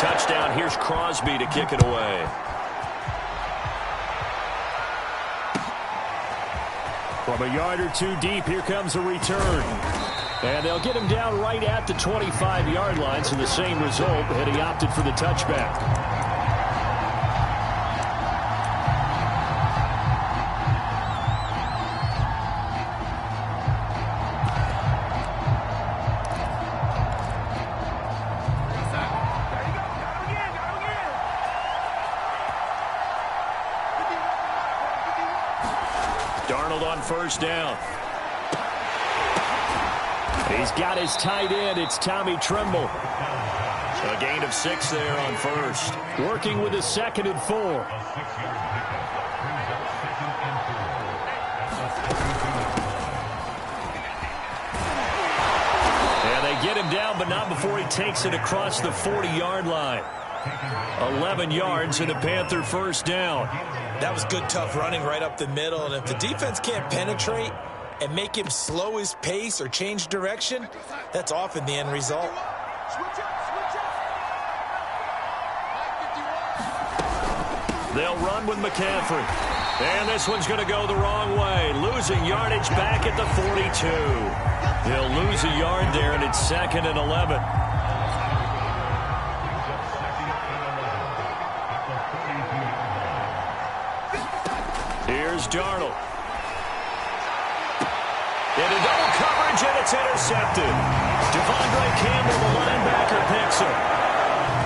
touchdown. Here's Crosby to kick it away. From a yard or two deep, here comes a return. And they'll get him down right at the 25-yard line, so the same result, and he opted for the touchback. Darnold on first down. He's got his tight end. It's Tommy Tremble. A gain of 6 there on first. Working with a 2nd and 4. And they get him down, but not before he takes it across the 40-yard line. 11 yards and a Panther first down. That was good, tough running right up the middle. And if the defense can't penetrate and make him slow his pace or change direction, that's often the end result. They'll run with McCaffrey. And this one's going to go the wrong way. Losing yardage back at the 42. They'll lose a yard there, and it's 2nd and 11. Here's Darnold. Into double coverage, and it's intercepted. Devondre Campbell, the linebacker, picks him.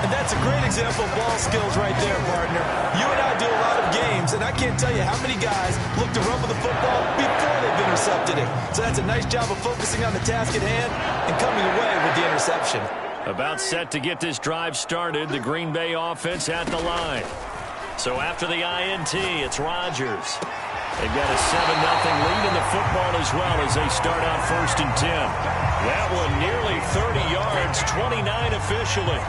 And that's a great example of ball skills right there, partner. You and I do a lot of games, and I can't tell you how many guys look to run with the football before they've intercepted it. So that's a nice job of focusing on the task at hand and coming away with the interception. About set to get this drive started, the Green Bay offense at the line. So after the INT, it's Rodgers. They've got a 7-0 lead in the football as well as they start out 1st and 10. That one nearly 30 yards, 29 officially.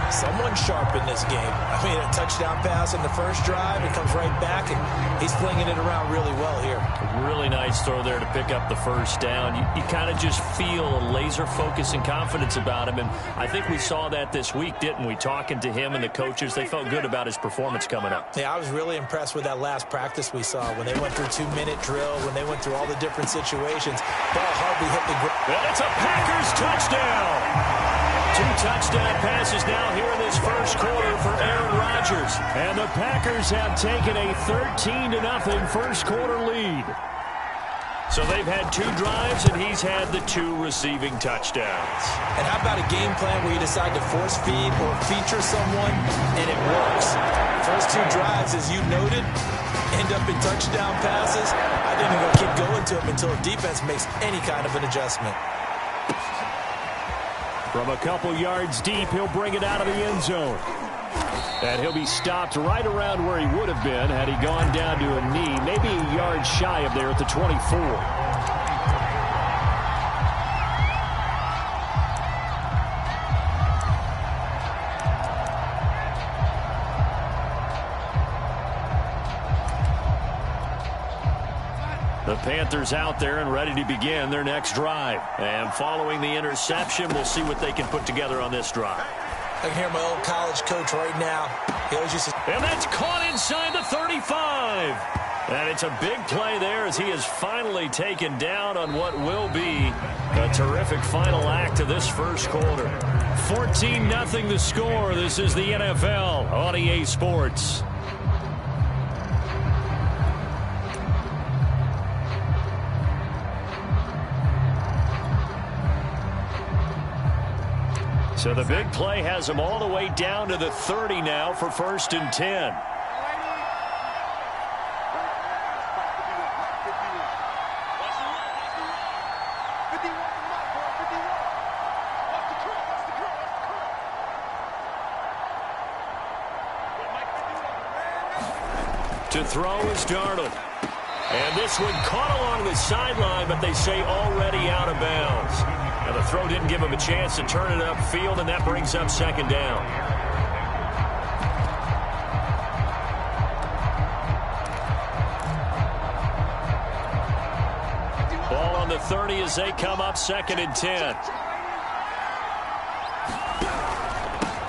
Someone sharp in this game. I mean, a touchdown pass on the first drive. It comes right back, and he's flinging it around really well here. Really nice throw there to pick up the first down. You kind of just feel a laser focus and confidence about him, and I think we saw that this week, didn't we? Talking to him and the coaches, they felt good about his performance coming up. Yeah, I was really impressed with that last practice we saw when they went through 2-minute drill, when they went through all the different situations. Ball hardly hit the ground. And it's a Packers touchdown. 2 touchdown passes now here in this first quarter for Aaron Rodgers. And the Packers have taken a 13-0 first quarter lead. So they've had 2 drives, and he's had the 2 receiving touchdowns. And how about a game plan where you decide to force feed or feature someone, and it works? First 2 drives, as you noted, end up in touchdown passes. I think they're going to keep going to them until the defense makes any kind of an adjustment. From a couple yards deep, he'll bring it out of the end zone. And he'll be stopped right around where he would have been had he gone down to a knee, maybe a yard shy of there at the 24. The Panthers out there and ready to begin their next drive. And following the interception, we'll see what they can put together on this drive. I can hear my old college coach right now. He always used to... And that's caught inside the 35. And it's a big play there as he is finally taken down on what will be a terrific final act of this first quarter. 14-0 the score. This is the NFL on EA Sports. So the big play has them all the way down to the 30 now for 1st and 10. To throw is Darnold. And this one caught along the sideline, but they say already out of bounds. Now the throw didn't give him a chance to turn it upfield, and that brings up 2nd down. Ball on the 30 as they come up 2nd and 10.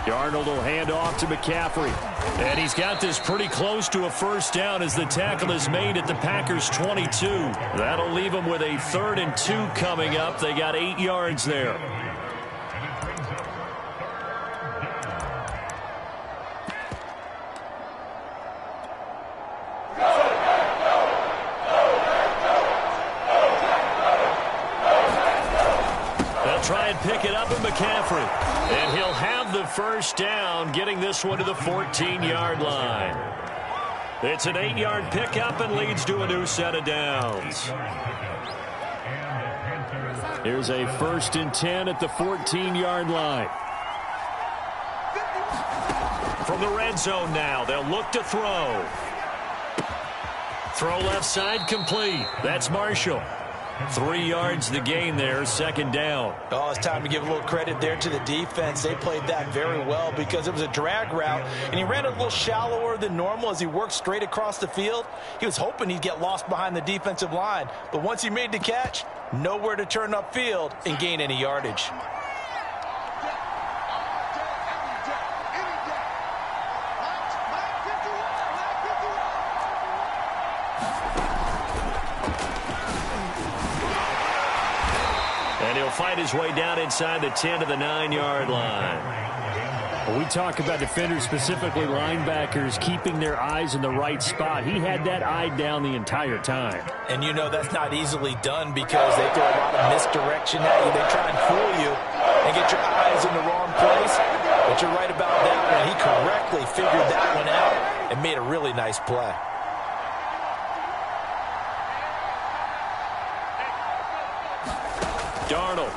Darnold will hand off to McCaffrey. And he's got this pretty close to a first down as the tackle is made at the Packers' 22. That'll leave them with a 3rd and 2 coming up. They got 8 yards there. Try and pick it up in McCaffrey. And he'll have the first down, getting this one to the 14-yard line. It's an 8-yard pickup and leads to a new set of downs. Here's a 1st and 10 at the 14-yard line. From the red zone now, they'll look to throw. Throw left side complete. That's Marshall. 3 yards the gain there, 2nd down. Oh, it's time to give a little credit there to the defense. They played that very well because it was a drag route, and he ran a little shallower than normal as he worked straight across the field. He was hoping he'd get lost behind the defensive line, but once he made the catch, nowhere to turn upfield and gain any yardage. And he'll fight his way down inside the 10 to the 9-yard line. When we talk about defenders, specifically linebackers, keeping their eyes in the right spot, he had that eye down the entire time. And you know that's not easily done because they throw a lot of misdirection at you. They try and fool you and get your eyes in the wrong place. But you're right about that one. He correctly figured that one out and made a really nice play. Darnold.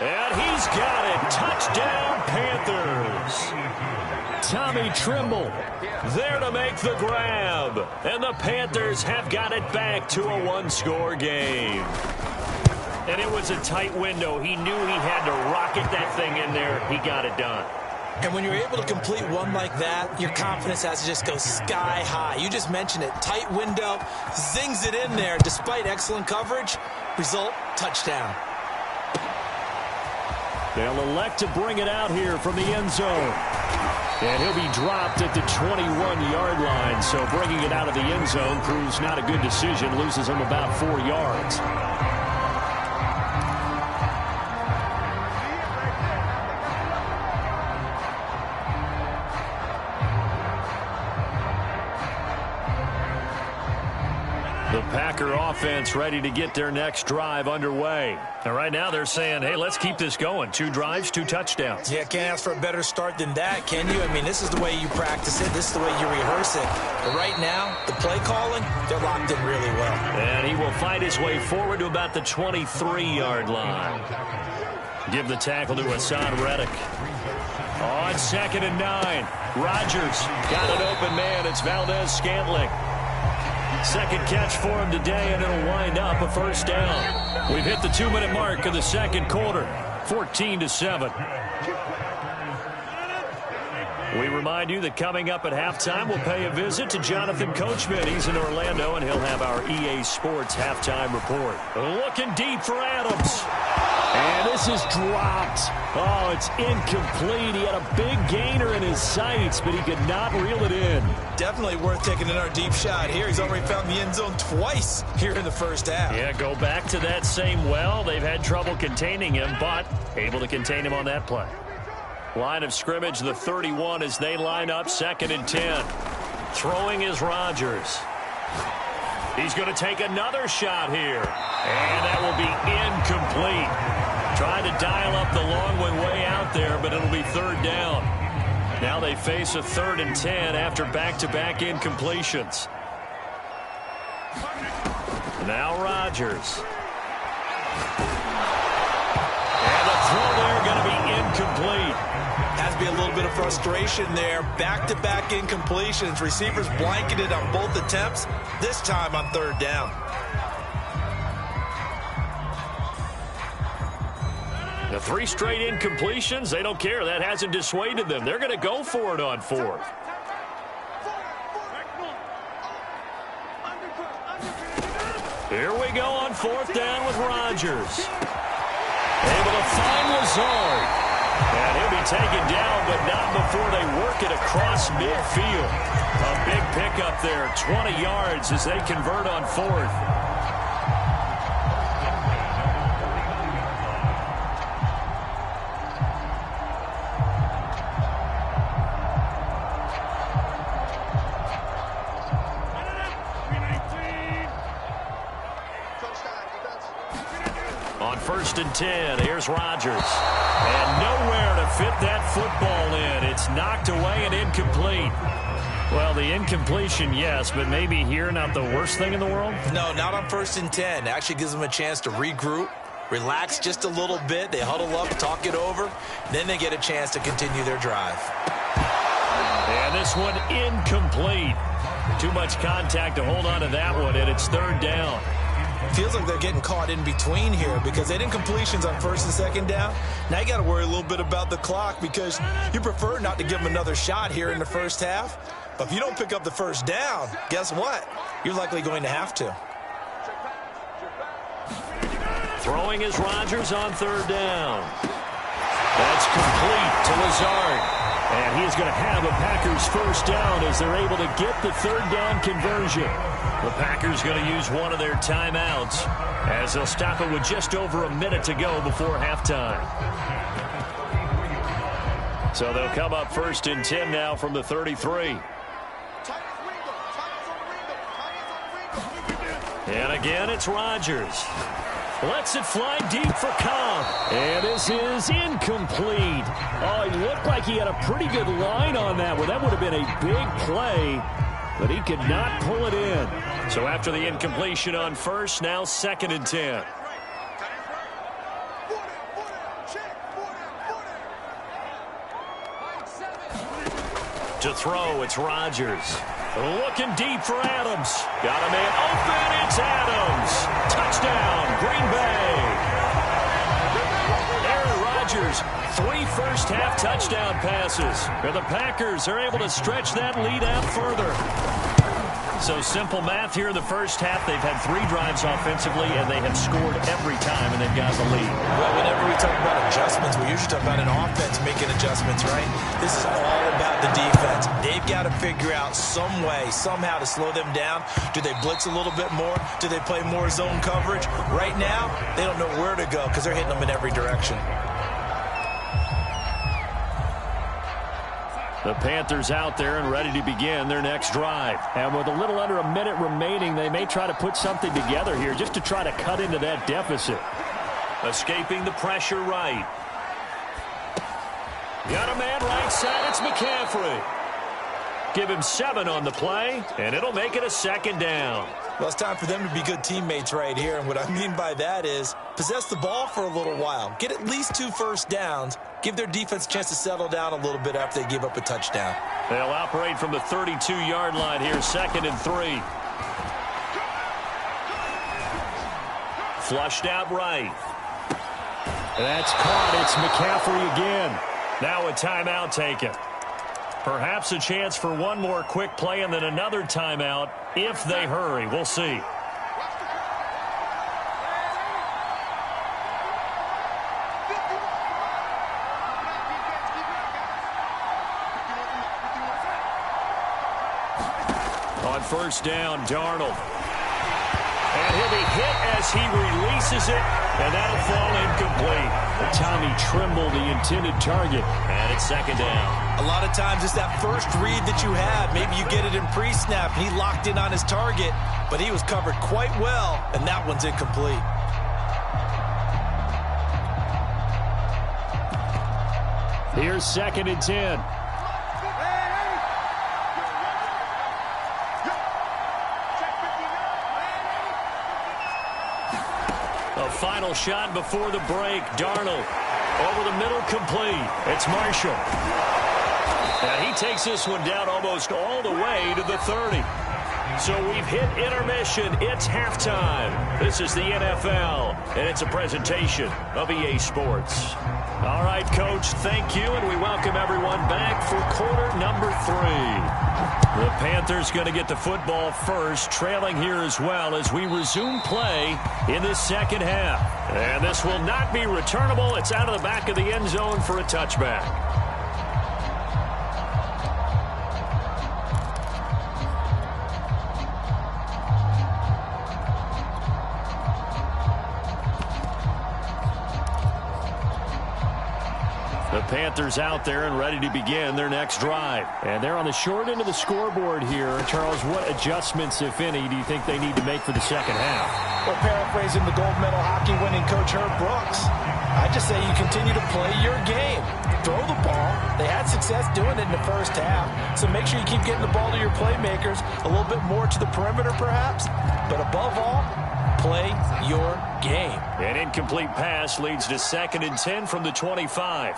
And he's got it. Touchdown, Panthers. Tommy Tremble there to make the grab. And the Panthers have got it back to a 1-score game. And it was a tight window. He knew he had to rocket that thing in there. He got it done. And when you're able to complete one like that, your confidence has to just go sky high. You just mentioned it. Tight window, zings it in there despite excellent coverage. Result, touchdown. They'll elect to bring it out here from the end zone. And he'll be dropped at the 21-yard line. So bringing it out of the end zone proves not a good decision. Loses him about 4 yards. The Packer offense ready to get their next drive underway. And right now they're saying, hey, let's keep this going. 2 drives, 2 touchdowns. Yeah, can't ask for a better start than that, can you? I mean, this is the way you practice it. This is the way you rehearse it. But right now, the play calling, they're locked in really well. And he will fight his way forward to about the 23-yard line. Give the tackle to Hassan Reddick. On 2nd and 9. Rodgers got an open man. It's Valdez-Scantling. Second catch for him today, and it'll wind up a first down. We've hit the 2-minute mark of the second quarter, 14-7. We remind you that coming up at halftime, we'll pay a visit to Jonathan Coachman. He's in Orlando, and he'll have our EA Sports halftime report. Looking deep for Adams. And this is dropped. Oh, it's incomplete. He had a big gainer in his sights, but he could not reel it in. Definitely worth taking another deep shot here. He's already found the end zone twice here in the first half. Yeah, go back to that same well. They've had trouble containing him, but able to contain him on that play. Line of scrimmage, the 31 as they line up 2nd and 10. Throwing is Rodgers. He's going to take another shot here. And that will be incomplete. Trying to dial up the long one way out there, but it'll be 3rd down. Now they face a 3rd and 10 after back-to-back incompletions. Now Rodgers. And the throw there going to be incomplete. Has to be a little bit of frustration there. Back-to-back incompletions. Receivers blanketed on both attempts, this time on 3rd down. The 3 straight incompletions, they don't care. That hasn't dissuaded them. They're going to go for it on 4th. Here we go on 4th down with Rodgers. Able to find Lazard. taken down, but not before they work it across midfield. A big pickup there, 20 yards as they convert on fourth. On 1st and 10, here's Rodgers. And nowhere to fit that football in. It's knocked away and incomplete. Well, the incompletion, yes, but maybe here not the worst thing in the world? No, not on 1st and 10. Actually gives them a chance to regroup, relax just a little bit. They huddle up, talk it over. Then they get a chance to continue their drive. And this one incomplete. Too much contact to hold on to that one, and it's 3rd down. Feels like they're getting caught in between here because they did incompletions on 1st and 2nd down. Now you got to worry a little bit about the clock because you prefer not to give them another shot here in the first half. But if you don't pick up the 1st down, guess what? You're likely going to have to. Throwing is Rodgers on 3rd down. That's complete to Lazard. And he's going to have a Packers 1st down as they're able to get the 3rd down conversion. The Packers going to use one of their timeouts as they'll stop it with just over a minute to go before halftime. So they'll come up 1st and 10 now from the 33. And again, it's Rodgers. Lets it fly deep for Cobb. And this is incomplete. Oh, he looked like he had a pretty good line on that one. That would have been a big play, but he could not pull it in. So after the incompletion on 1st, now 2nd and 10. To throw, it's Rodgers. Looking deep for Adams. Got a man open. It's Adams. Touchdown, Green Bay. Aaron Rodgers, 3 first-half touchdown passes. And the Packers are able to stretch that lead out further. So simple math here in the first half. They've had 3 drives offensively, and they have scored every time, and they've got the lead. Well, whenever we talk about adjustments, we usually talk about an offense making adjustments, right? This is all about the defense. They've got to figure out some way, somehow to slow them down. Do they blitz a little bit more? Do they play more zone coverage? Right now, they don't know where to go because they're hitting them in every direction. The Panthers out there and ready to begin their next drive. And with a little under a minute remaining, they may try to put something together here just to try to cut into that deficit. Escaping the pressure right. Got a man right side. It's McCaffrey. Give him 7 on the play, and it'll make it a 2nd down. Well, it's time for them to be good teammates right here. And what I mean by that is possess the ball for a little while. Get at least 2 first downs. Give their defense a chance to settle down a little bit after they give up a touchdown. They'll operate from the 32-yard line here, 2nd and 3. Flushed out right. That's caught. It's McCaffrey again. Now a timeout taken. Perhaps a chance for one more quick play and then another timeout if they hurry. We'll see. On 1st down, Darnold. And he'll be hit as he releases it, and that'll fall incomplete. But Tommy Tremble, the intended target, and it's 2nd down. A lot of times it's that first read that you have. Maybe you get it in pre-snap, and he locked in on his target, but he was covered quite well, and that one's incomplete. Here's 2nd and 10. A final shot before the break. Darnold over the middle, complete. It's Marshall. And he takes this one down almost all the way to the 30. So we've hit intermission. It's halftime. This is the NFL, and it's a presentation of EA Sports. All right, Coach, thank you, and we welcome everyone back for quarter number 3. The Panthers going to get the football first, trailing here as well as we resume play in this second half. And this will not be returnable. It's out of the back of the end zone for a touchback. The Panthers out there and ready to begin their next drive. And they're on the short end of the scoreboard here. Charles, what adjustments, if any, do you think they need to make for the second half? Well, paraphrasing the gold medal hockey winning coach Herb Brooks, I just say you continue to play your game. Throw the ball. They had success doing it in the first half. So make sure you keep getting the ball to your playmakers, a little bit more to the perimeter perhaps. But above all, play your game. An incomplete pass leads to 2nd and 10 from the 25.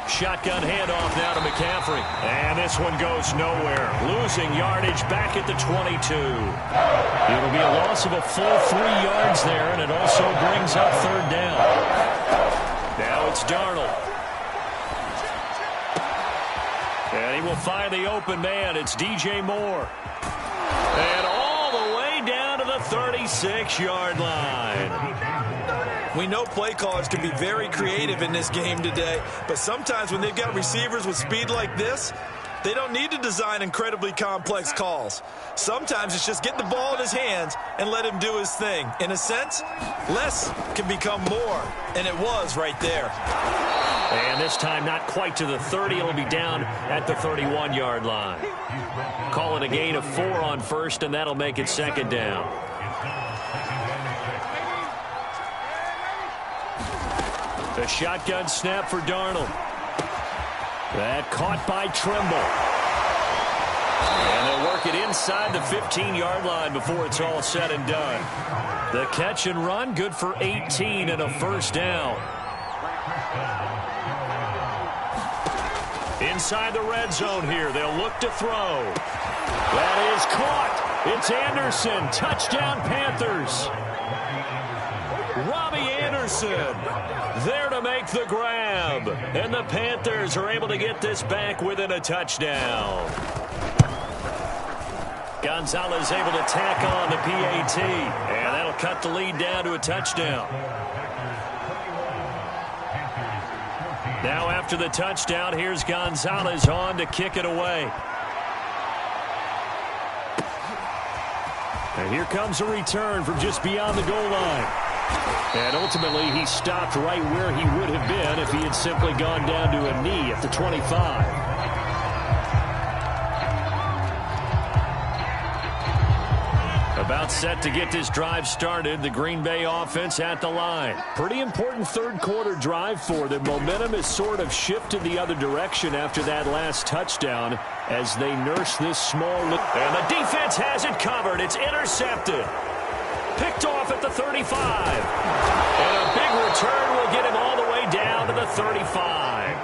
Shotgun handoff now to McCaffrey. And this one goes nowhere. Losing yardage back at the 22. It'll be a loss of a full 3 yards there, and it also brings up 3rd down. Now it's Darnold. And he will find the open man. It's DJ Moore. And all the way down to the 36-yard line. We know play callers can be very creative in this game today, but sometimes when they've got receivers with speed like this, they don't need to design incredibly complex calls. Sometimes it's just get the ball in his hands and let him do his thing. In a sense, less can become more, and it was right there. And this time not quite to the 30. It'll be down at the 31-yard line. Call it a gain of 4 on first, and that'll make it 2nd down. The shotgun snap for Darnold. That caught by Trimble. And they'll work it inside the 15-yard line before it's all said and done. The catch and run, good for 18 and a 1st down. Inside the red zone here, they'll look to throw. That is caught. It's Anderson. Touchdown, Panthers. Robbie Anderson there to make the grab. And the Panthers are able to get this back within a touchdown. Gonzalez able to tack on the PAT. And that'll cut the lead down to a touchdown. Now after the touchdown, here's Gonzalez on to kick it away. And here comes a return from just beyond the goal line. And ultimately, he stopped right where he would have been if he had simply gone down to a knee at the 25. About set to get this drive started. The Green Bay offense at the line. Pretty important 3rd quarter drive for them. Momentum has sort of shifted the other direction after that last touchdown as they nurse this small. And the defense has it covered. It's intercepted. Picked off at the 35. And a big return will get him all the way down to the 35.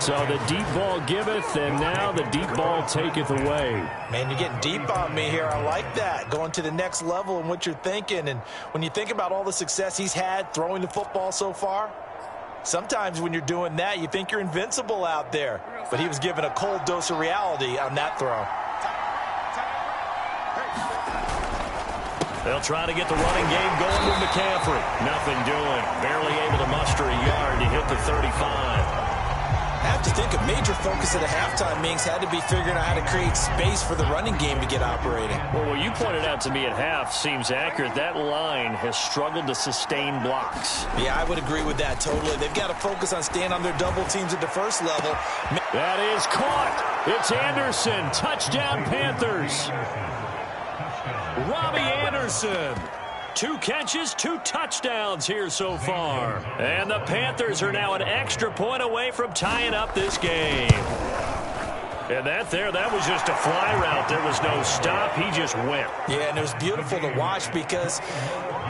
So the deep ball giveth, and now the deep ball taketh away. Man, you're getting deep on me here. I like that. Going to the next level in what you're thinking. And when you think about all the success he's had throwing the football so far, sometimes when you're doing that, you think you're invincible out there. But he was given a cold dose of reality on that throw. They'll try to get the running game going with McCaffrey. Nothing doing. Barely able to muster a yard to hit the 35. I have to think a major focus at a halftime meetings had to be figuring out how to create space for the running game to get operating. Well, what you pointed out to me at half seems accurate. That line has struggled to sustain blocks. Yeah, I would agree with that totally. They've got to focus on staying on their double teams at the first level. That is caught. It's Anderson. Touchdown, Panthers. Robbie Anderson. 2 catches, 2 touchdowns here so far. And the Panthers are now an extra point away from tying up this game. And that was just a fly route. There was no stop. He just went. Yeah, and it was beautiful to watch because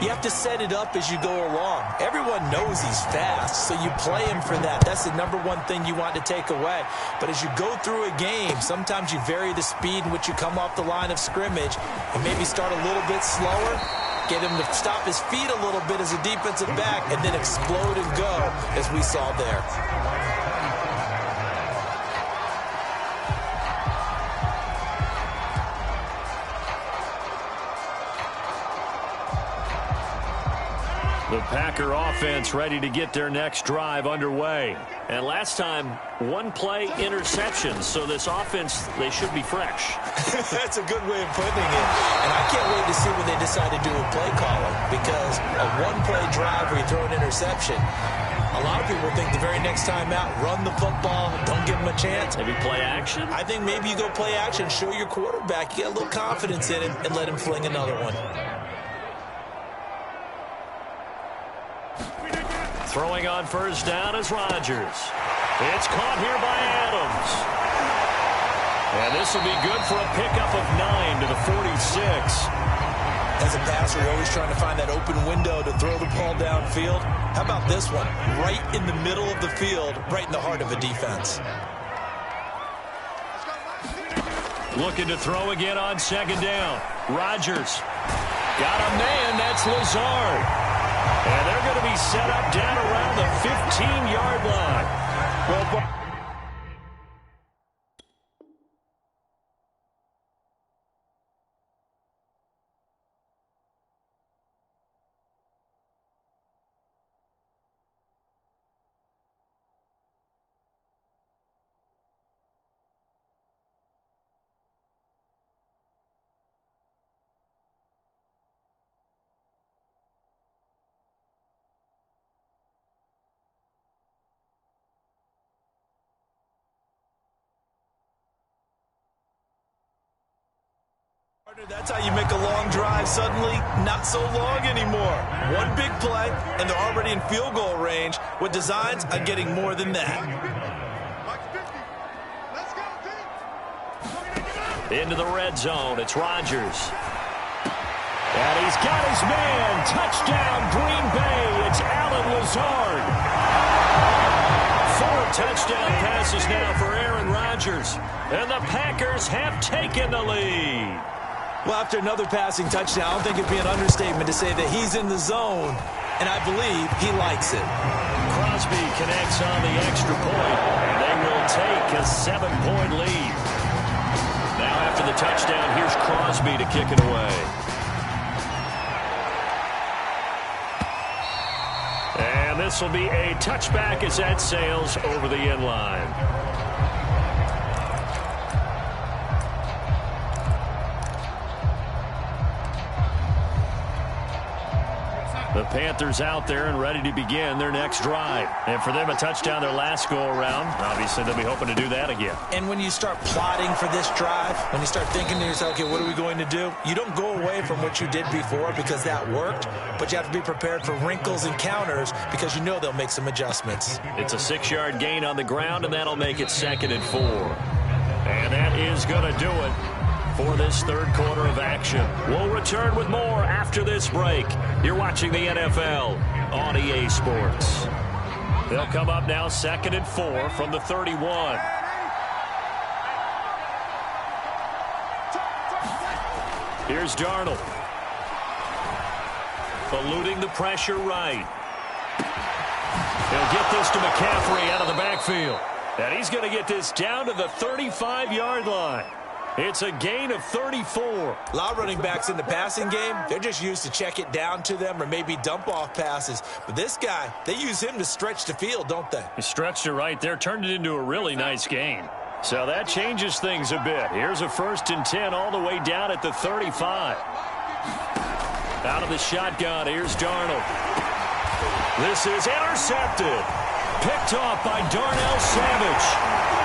you have to set it up as you go along. Everyone knows he's fast, so you play him for that. That's the number one thing you want to take away. But as you go through a game, sometimes you vary the speed in which you come off the line of scrimmage and maybe start a little bit slower, get him to stop his feet a little bit as a defensive back, and then explode and go, as we saw there. The Packer offense ready to get their next drive underway. And last time, one-play interception. So this offense, they should be fresh. That's a good way of putting it. And I can't wait to see what they decide to do with play calling, because a one-play drive where you throw an interception, a lot of people think the very next time out, run the football, don't give them a chance. Maybe play action? I think maybe you go play action, show your quarterback, you get a little confidence in him, and let him fling another one. Throwing on first down is Rodgers. It's caught here by Adams. And this will be good for a pickup of 9 to the 46. As a passer, you're always trying to find that open window to throw the ball downfield. How about this one? Right in the middle of the field, right in the heart of a defense. Looking to throw again on second down. Rodgers. Got a man. That's Lazard. And they're going to be set up down around the 15-yard line. Well, That's how you make a long drive suddenly not so long anymore. One big play, and they're already in field goal range with designs on getting more than that. Into the red zone, it's Rodgers. And he's got his man. Touchdown, Green Bay. It's Alan Lazard. 4 touchdown passes now for Aaron Rodgers. And the Packers have taken the lead. Well, after another passing touchdown, I don't think it'd be an understatement to say that he's in the zone, and I believe he likes it. Crosby connects on the extra point, and they will take a 7-point lead. Now after the touchdown, here's Crosby to kick it away. And this will be a touchback as that sails over the end line. The Panthers out there and ready to begin their next drive. And for them, a touchdown their last go-around. Obviously, they'll be hoping to do that again. And when you start plotting for this drive, when you start thinking to yourself, okay, what are we going to do? You don't go away from what you did before because that worked, but you have to be prepared for wrinkles and counters because you know they'll make some adjustments. It's a 6-yard gain on the ground, and that'll make it 2nd and 4. And that is going to do it for this third quarter of action. We'll return with more after this break. You're watching the NFL on EA Sports. They'll come up now 2nd and 4 from the 31. Here's Darnold. Eluding the pressure right. He'll get this to McCaffrey out of the backfield. And he's going to get this down to the 35-yard line. It's a gain of 34. A lot of running backs in the passing game, they're just used to check it down to them or maybe dump off passes. But this guy, they use him to stretch the field, don't they? He stretched it right there, turned it into a really nice gain. So that changes things a bit. Here's a 1st and 10 all the way down at the 35. Out of the shotgun, here's Darnold. This is intercepted. Picked off by Darnell Savage.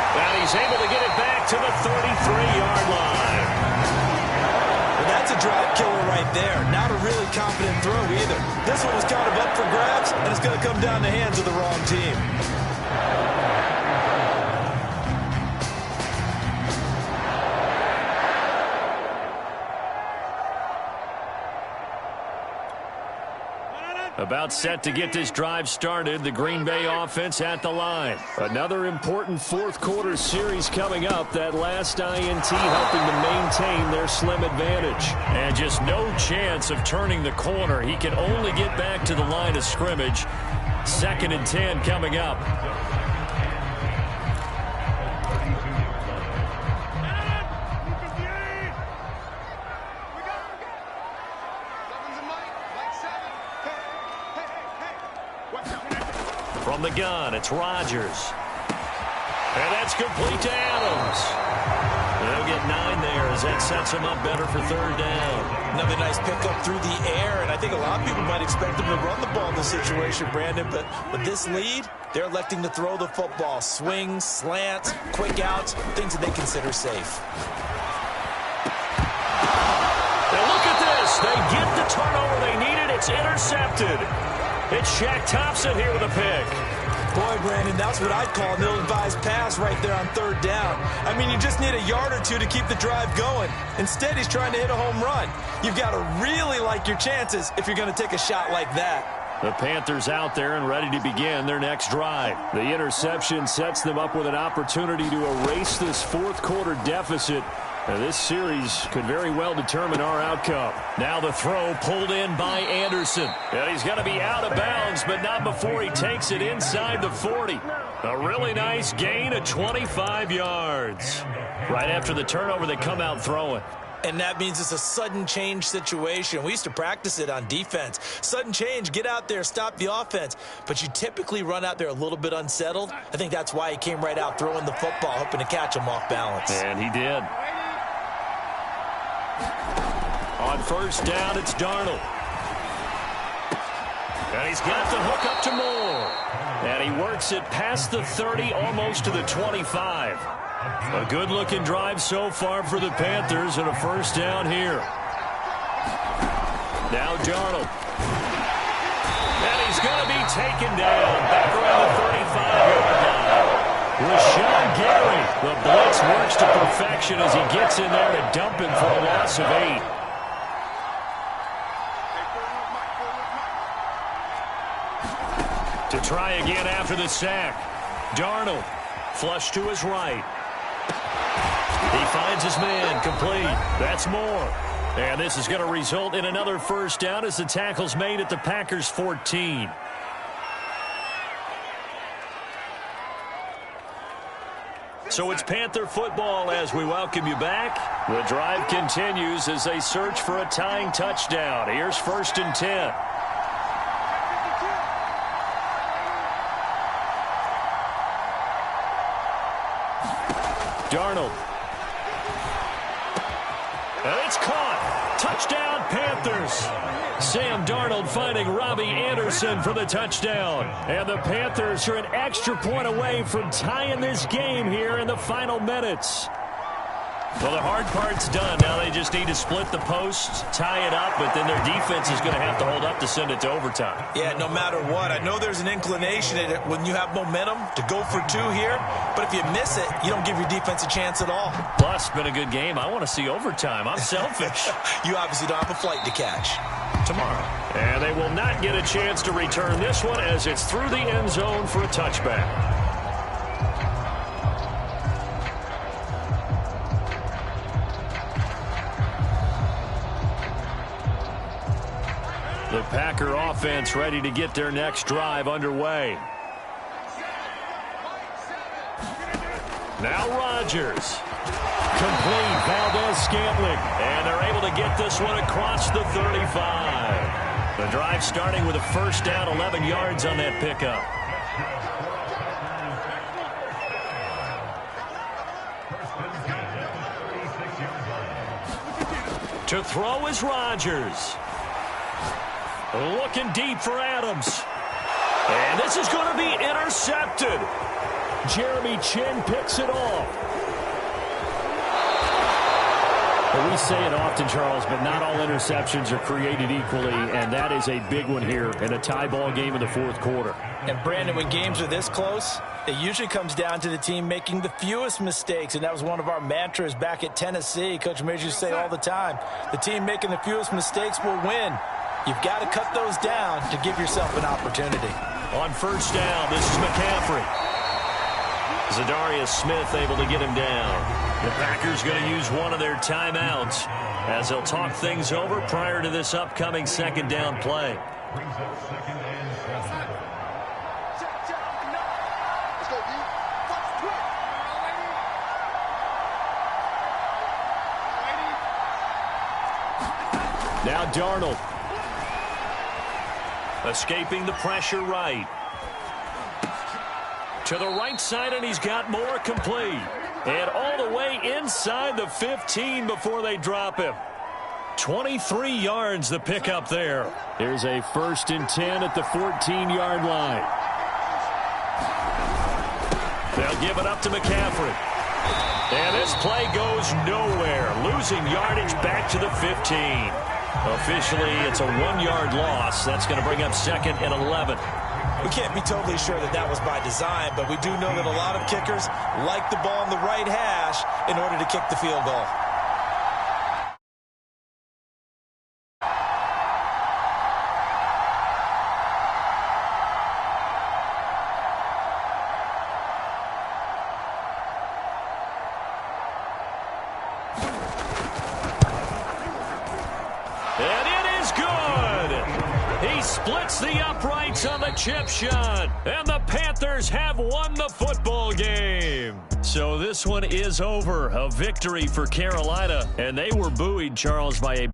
And he's able to get it back to the 33-yard line. Well, that's a drive killer right there. Not a really confident throw either. This one was kind of up for grabs, and it's going to come down the hands of the wrong team. About set to get this drive started, the Green Bay offense at the line. Another important fourth quarter series coming up. That last INT helping to maintain their slim advantage. And just no chance of turning the corner. He can only get back to the line of scrimmage. 2nd and 10 coming up. From the gun, it's Rodgers. And that's complete to Adams. They'll get 9 there as that sets him up better for 3rd down. Another nice pickup through the air, and I think a lot of people might expect him to run the ball in this situation, Brandon, but with this lead, they're electing to throw the football. Swings, slants, quick outs, things that they consider safe. Now look at this. They get the turnover they needed. It's intercepted. It's Shaq Thompson here with a pick. Boy, Brandon, that's what I'd call an ill-advised pass right there on 3rd down. I mean, you just need a yard or two to keep the drive going. Instead, he's trying to hit a home run. You've got to really like your chances if you're going to take a shot like that. The Panthers out there and ready to begin their next drive. The interception sets them up with an opportunity to erase this fourth quarter deficit. Now, this series could very well determine our outcome. Now the throw pulled in by Anderson. And he's going to be out of bounds, but not before he takes it inside the 40. A really nice gain of 25 yards. Right after the turnover, they come out throwing. And that means it's a sudden change situation. We used to practice it on defense. Sudden change, get out there, stop the offense. But you typically run out there a little bit unsettled. I think that's why he came right out throwing the football, hoping to catch him off balance. And he did. On 1st down, it's Darnold. And he's got the hook up to Moore. And he works it past the 30, almost to the 25. A good-looking drive so far for the Panthers, and a 1st down here. Now Darnold. And he's going to be taken down back around the 35-yard line. Rashawn Gary. The blitz works to perfection as he gets in there to dump him for a loss of 8. To try again after the sack. Darnold, flush to his right. He finds his man, complete. That's Moore. And this is going to result in another 1st down as the tackle's made at the Packers' 14. So it's Panther football as we welcome you back. The drive continues as they search for a tying touchdown. Here's 1st and 10. Darnold. And it's caught. Touchdown, Panthers. Sam Darnold finding Robbie Anderson for the touchdown. And the Panthers are an extra point away from tying this game here in the final minutes. Well, the hard part's done. Now they just need to split the posts, tie it up, but then their defense is going to have to hold up to send it to overtime. Yeah, no matter what. I know there's an inclination in it when you have momentum to go for 2 here, but if you miss it, you don't give your defense a chance at all. Plus, it's been a good game. I want to see overtime. I'm selfish. You obviously don't have a flight to catch. Tomorrow. And they will not get a chance to return this one as it's through the end zone for a touchback. The Packer offense ready to get their next drive underway. Now Rodgers. Complete. Valdez-Scantling. And they're able to get this one across the 35. The drive starting with a 1st down, 11 yards on that pickup. To throw is Rodgers. Looking deep for Adams. And this is going to be intercepted. Jeremy Chin picks it off. Well, we say it often, Charles, but not all interceptions are created equally, and that is a big one here in a tie ball game in the 4th quarter. And, Brandon, when games are this close, it usually comes down to the team making the fewest mistakes, and that was one of our mantras back at Tennessee. Coach Major say all the time, the team making the fewest mistakes will win. You've got to cut those down to give yourself an opportunity. On first down, this is McCaffrey. Zadarius Smith able to get him down. The Packers going to use one of their timeouts as they'll talk things over prior to this upcoming second down play. Now Darnold. Escaping the pressure right. To the right side, and he's got more complete. And all the way inside the 15 before they drop him. 23 yards the pickup there. Here's a 1st and 10 at the 14-yard line. They'll give it up to McCaffrey. And this play goes nowhere. Losing yardage back to the 15. Officially, it's a 1-yard loss. That's going to bring up 2nd and 11. We can't be totally sure that that was by design, but we do know that a lot of kickers like the ball in the right hash in order to kick the field goal. And it is good. He splits the uprights on the chip shot. And the Panthers have won the football game. So this one is over. A victory for Carolina. And they were buoyed, Charles, by a